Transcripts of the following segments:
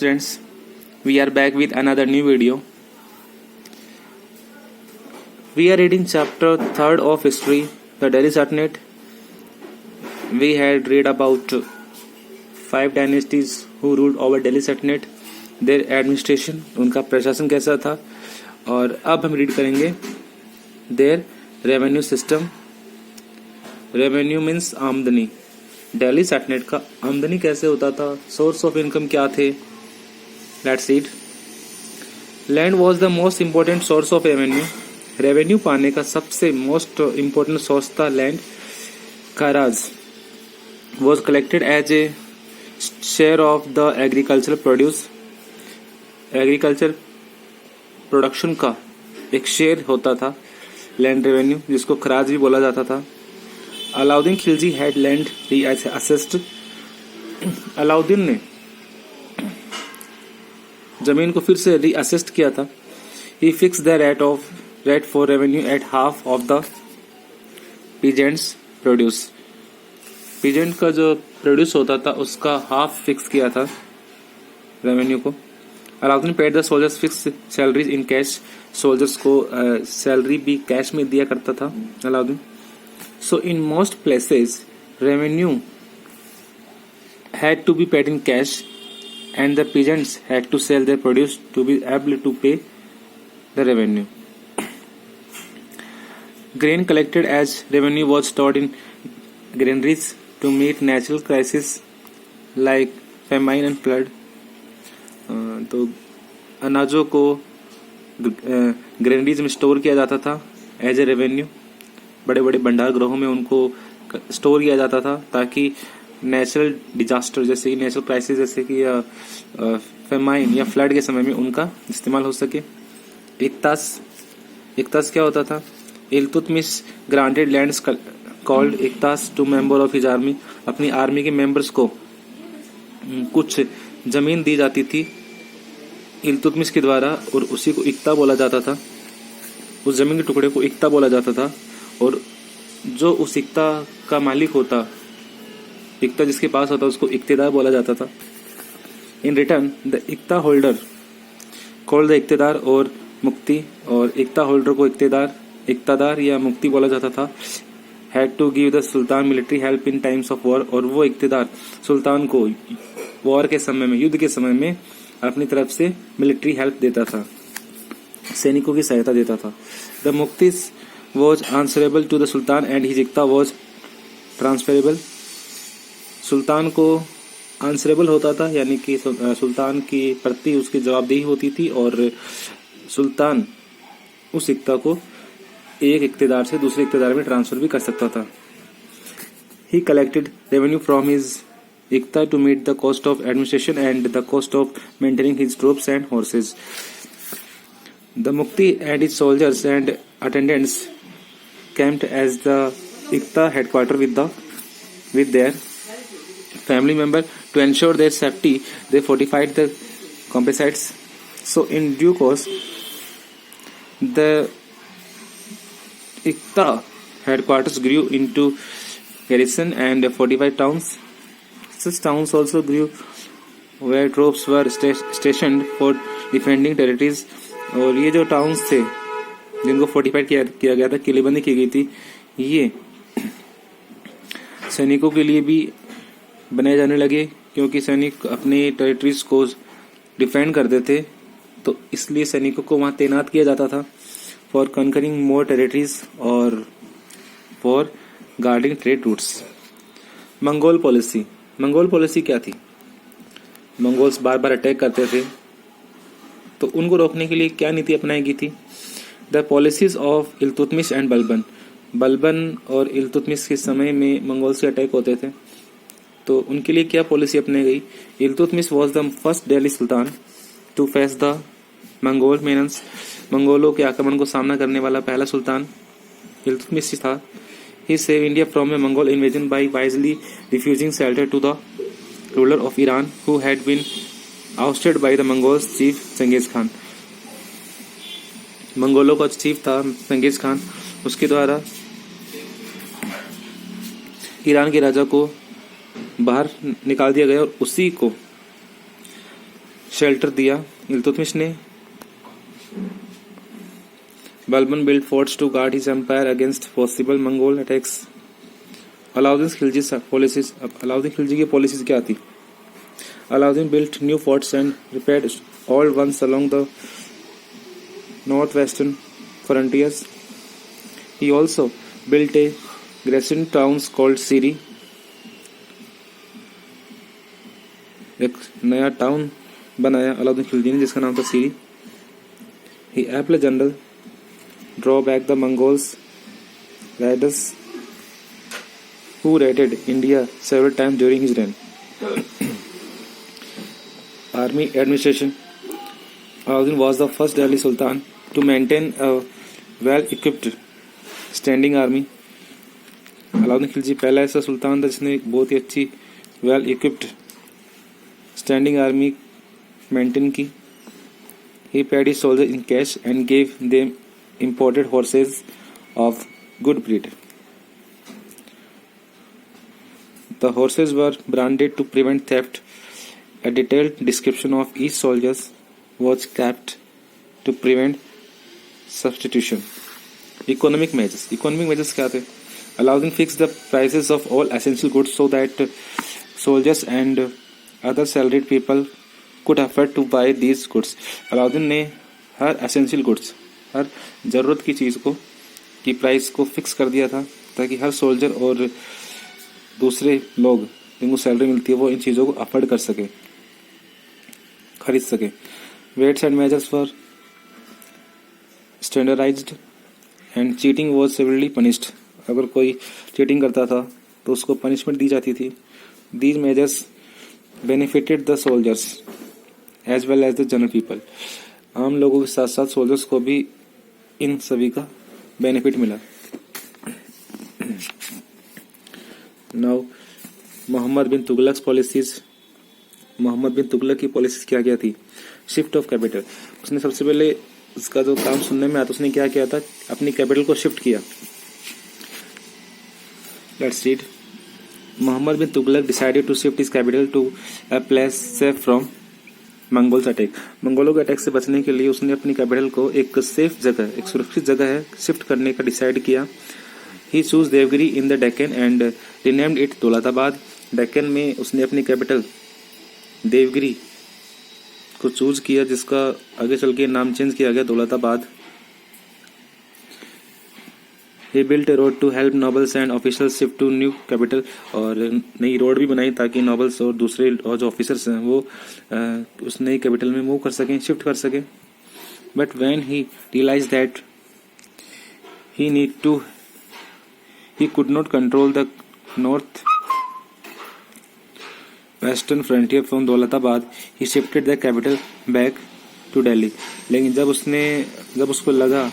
students, we are back with another new video. We are reading chapter 3rd of history, the Delhi Sultanate. We had read about 5 dynasties who ruled over Delhi Sultanate, their administration, उनका प्रशासन कैसा था, और अब हम read करेंगे their revenue system. Revenue means आमदनी. दिल्ली सल्तनत का आमदनी कैसे होता था, सोर्स ऑफ इनकम क्या थे. Let's read. Land was the most important source of revenue. Revenue पाने का सबसे मोस्ट इम्पोर्टेंट सोर्स था लैंड. खराज was collected as a share of the agriculture produce. Agriculture production का एक शेयर होता था लैंड रेवेन्यू, जिसको खराज भी बोला जाता था. Alauddin Khilji had land reassessed. Alauddin ने जमीन को फिर से रीअसेस्ट किया था. He fix the rate for revenue at half of the peasants produce. Peasant का जो प्रोड्यूस होता था उसका हाफ फिक्स किया था रेवेन्यू को. Alauddin paid the soldiers fix salaries in cash. Soldiers को सैलरी भी कैश में दिया करता था Alauddin. So in most places, revenue had to be paid in cash, and the peasants had to sell their produce to be able to pay the revenue. Grain collected as revenue was stored in granaries to meet natural crises like famine and flood. तो अनाजों को granaries में store किया जाता था as a revenue. बड़े बड़े भंडार गृहों में उनको स्टोर किया जाता था ताकि नेचुरल डिजास्टर जैसे कि नेचुरल क्राइसिस जैसे कि फेमाइन या फ्लड के समय में उनका इस्तेमाल हो सके. इक्तास क्या होता था. इल्तुतमिश ग्रांटेड लैंड्स कॉल्ड इक्तास to member of his army. अपनी आर्मी के मेंबर्स को कुछ जमीन दी जाती थी इल्तुतमिश के द्वारा, और उसी को इक्ता बोला जाता था. उस जमीन के टुकड़े को इक्ता बोला जाता था, और जो उस इक्ता का मालिक होता, इक्ता जिसके पास होता, उसको इक्तेदार बोला जाता था. इन रिटर्न द इक्ता होल्डर कॉल्ड द इक्तेदार और मुक्ति, और इक्ता होल्डर को इक्तादार या मुक्ति बोला जाता था. Had to give the sultan military help in times of war. और वो इक्तेदार सुल्तान को वॉर के समय में, युद्ध के समय में अपनी तरफ से मिलिट्री हेल्प देता था, सैनिकों की सहायता देता था. द मुक्ति was answerable to the sultan and his इक्ता was transferable. सुल्तान को आंसरेबल होता था, यानी कि सुल्तान की प्रति उसकी जवाबदेही होती थी, और सुल्तान उस इक्ता को एक इक्तेदार से दूसरे इक्तेदार में ट्रांसफर भी कर सकता था. He collected revenue from his इक्ता to meet the cost of administration and the cost of maintaining his troops and horses. The Mukti and his soldiers and attendants camped as the Ikta headquarters with their family member. To ensure their safety, they fortified the campsites. So in due course, the Ikta headquarters grew into garrison and fortified towns. Such towns also grew where troops were stationed for defending territories. और ये जो towns थे जिनको fortified किया गया था, किलेबंदी की गई थी, ये सैनिकों के लिए भी बनाए जाने लगे, क्योंकि सैनिक अपने टेरिटरीज को डिफेंड करते थे. तो इसलिए सैनिकों को वहां तैनात किया जाता था फॉर कॉन्करिंग मोर टेरिटरीज और for guarding trade routes. Mongol policy क्या थी. मंगोल्स बार बार अटैक करते थे, तो उनको रोकने के लिए क्या नीति अपनाई गई थी. The policies of Iltutmish and Balban और इल्तुतमिश के समय में मंगोल से अटैक होते थे, तो उनके लिए क्या पॉलिसी अपनाई गई. Iltutmish was the first Delhi sultan to face the Mongol menace. मंगोलों के आक्रमण को सामना करने वाला पहला सुल्तान इल्तुतमिश था. He save India from a Mongol invasion by wisely refusing shelter to the ruler of Iran who had been ousted by the Mongols chief Genghis Khan. मंगोलों का चीफ था चंगेज खान, उसके द्वारा ईरान के राजा को बाहर निकाल दिया गया और उसी को शेल्टर दिया इल्तुतमिश ने। Balban build forts to guard his empire against possible Mongol attacks. Alauddin Khilji policies. अब अलाउद्दीन खिलजी की पॉलिसीज क्या थी? Alauddin built new forts and repaired old ones along the north western frontiers. He also built a garrison towns called Siri। एक नया town बनाया अलाउद्दीन खिलजी ने जिसका नाम था सीरी। He helped the general draw back the Mongols raiders who raided India several times during his reign। Army administration। Alauddin was the first Delhi Sultan to maintain a well-equipped standing army. Alauddin Khilji पहला ऐसा सुल्तान था जिसने एक बहुत ही अच्छी well equipped standing army maintain की। He paid his soldier in cash and gave them imported horses of good breed. The horses were branded to prevent theft. A detailed description of each soldier was kept to prevent substitution। Economic measures। Economic measures क्या थे? Alauddin fixed the prices of all essential goods so that soldiers and other salaried people could afford to buy these goods। Alauddin ने हर essential goods, हर जरूरत की चीज को की price को fix कर दिया था ताकि हर सोल्जर और दूसरे लोग जिनको सैलरी मिलती है वो इन चीजों को अफोर्ड कर सके, खरीद सके। Weights and measures for standardized and cheating was severely punished. अगर कोई चीटिंग करता था तो उसको पनिशमेंट दी जाती थी। These measures benefited the soldiers as well as the general people. आम लोगों के साथ साथ सोल्जर्स को भी इन सभी का बेनिफिट मिला। Now Mohammad bin Tughlaq policies. मोहम्मद बिन तुगलक की पॉलिसीज क्या क्या थी? Shift of capital. उसने सबसे पहले उसका जो काम सुनने में आया तो उसने क्या किया था, अपनी कैपिटल को शिफ्ट किया। Let's read. Mohammad bin Tughlaq decided to shift his capital to a place safe from Mongols attack. मंगोलों के अटैक से बचने के लिए उसने अपनी कैपिटल को एक सेफ जगह, एक सुरक्षित जगह है, शिफ्ट करने का डिसाइड किया। He choose Devagiri in the Deccan and renamed it Daulatabad. Deccan में उसने अपनी कैपिटल देवगिरी को चूज किया जिसका आगे चल के नाम चेंज किया गया Daulatabad. He built a road to help nobles and officials shift to new capital। और नई रोड भी बनाई ताकि नॉबल्स और दूसरे और जो ऑफिसर्स हैं वो उस नई कैपिटल में मूव कर सकें, शिफ्ट कर सकें। But when he realize that he could not control the north western frontier from Daulatabad, he shifted the capital back to Delhi। लेकिन जब उसको लगा,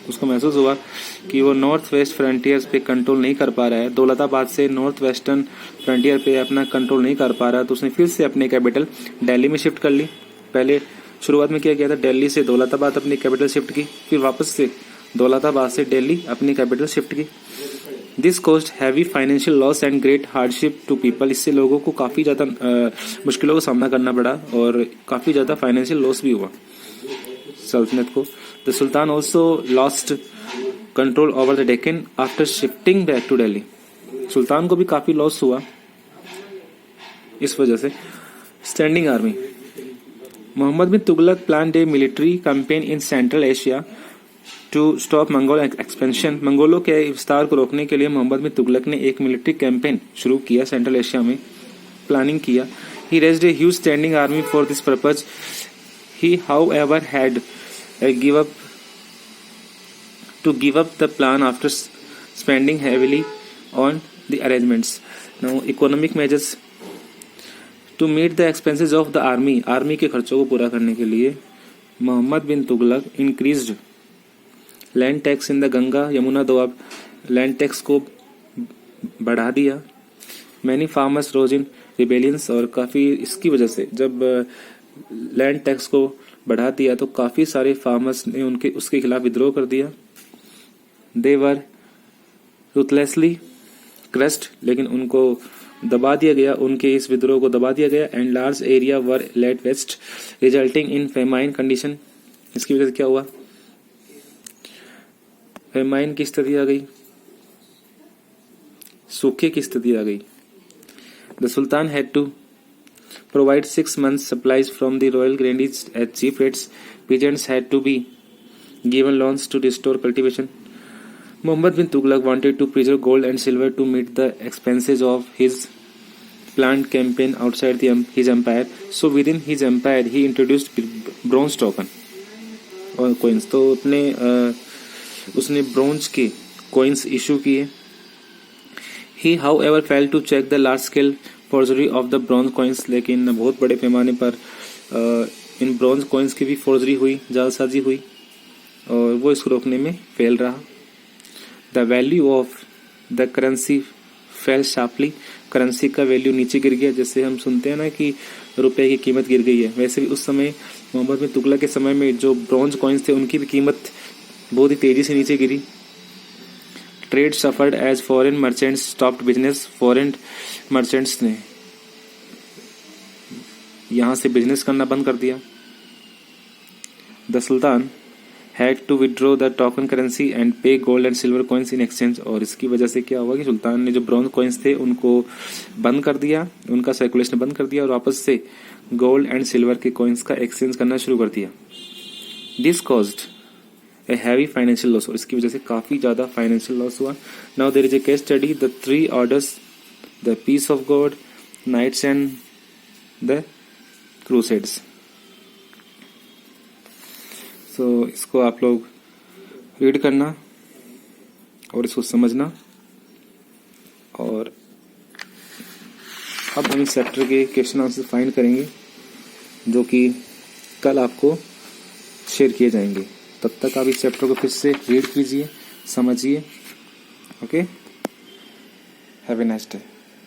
उसको महसूस हुआ कि वो नॉर्थ वेस्ट फ्रंटियर पे कंट्रोल नहीं कर पा रहा है, दौलताबाद से नॉर्थ वेस्टर्न फ्रंटियर पे अपना कंट्रोल नहीं कर पा रहा, तो उसने फिर से अपनी कैपिटल दिल्ली में शिफ्ट कर ली। पहले शुरुआत में क्या किया था, दिल्ली से दौलताबाद अपनी कैपिटल शिफ्ट की, फिर वापस से दौलताबाद से दिल्ली अपनी कैपिटल शिफ्ट की। This caused heavy financial loss and great hardship to people. इससे लोगों को काफ़ी ज़्यादा मुश्किलों का सामना करना पड़ा और काफ़ी ज़्यादा फाइनेंशियल लॉस भी हुआ सल्तनत को। The sultan also lost control over the Deccan after shifting back to Delhi. सुल्तान को भी काफ़ी लॉस हुआ इस वजह से। Standing army. Mohammad bin Tughlaq plan a military campaign in central Asia to stop Mongol expansion. मंगोलों के विस्तार को रोकने के लिए मोहम्मद बिन तुगलक ने एक मिलिट्री कैंपेन शुरू किया, सेंट्रल एशिया में प्लानिंग किया। He raised a huge standing army for this purpose. He however had give up the plan after spending heavily on the arrangements। Now economic measures to meet the expenses of the army। Army के खर्चों को पूरा करने के लिए Mohammad bin Tughlaq increased land tax in the Ganga Yamuna Doab. Land tax को बढ़ा दिया। Many farmers rose in rebellions। और काफ़ी इसकी वजह से जब लैंड टैक्स को बढ़ा दिया तो काफी सारे फार्मर्स ने उसके खिलाफ विद्रोह कर दिया। दे वर रूथलेसली क्रस्ड। लेकिन उनको दबा दिया गया, उनके इस विद्रोह को दबा दिया गया। And large area were laid waste resulting in famine condition. इसकी वजह से क्या हुआ? फेमाइन की स्थिति आ गई, सूखे की स्थिति आ गई। The sultan had to provide 6 months supplies from the royal grandees at cheap rates. Peasants had to be given loans to restore cultivation. Muhammad bin Tughlaq wanted to preserve gold and silver to meet the expenses of his planned campaign outside his empire. So within his empire, he introduced bronze token और coins. तो उसने bronze के coins issue किए. He however failed to check the large scale forgery of the bronze coins, लेकिन बहुत बड़े पैमाने पर इन ब्रॉन्ज कॉइन्स की भी फोर्जरी हुई, जालसाजी हुई और वो इसको रोकने में फेल रहा। The value of the currency fail sharply. Currency का वैल्यू नीचे गिर गया। जैसे हम सुनते हैं ना कि रुपए की कीमत गिर गई है, वैसे भी उस समय मोहम्मद बिन तुगलक के समय में जो ब्रॉन्ज कॉइन्स थे उनकी भी कीमत बहुत ही तेजी से नीचे गिरी। Trade suffered as foreign merchants stopped business. Foreign merchants ने यहां से बिजनेस करना बंद कर दिया। The sultan had to withdraw the token currency and pay gold and silver coins in exchange. और इसकी वजह से क्या हुआ कि सुल्तान ने जो ब्रॉन्ज कॉइन्स थे उनको बंद कर दिया, उनका सर्कुलेशन बंद कर दिया और वापस से गोल्ड एंड सिल्वर के कॉइन्स का एक्सचेंज करना शुरू कर दिया। This caused a heavy financial loss। और इसकी वजह से काफी ज्यादा फाइनेंशियल लॉस हुआ। Now there is a case study, the 3 orders, the peace of God, knights and the crusades. So इसको आप लोग रीड करना और इसको समझना। और अब हम इस चैप्टर के क्वेश्चन आंसर फाइंड करेंगे जो कि कल आपको शेयर किए जाएंगे। तब तक आप इस चैप्टर को फिर से रीड कीजिए, समझिए। Okay, have a nice day.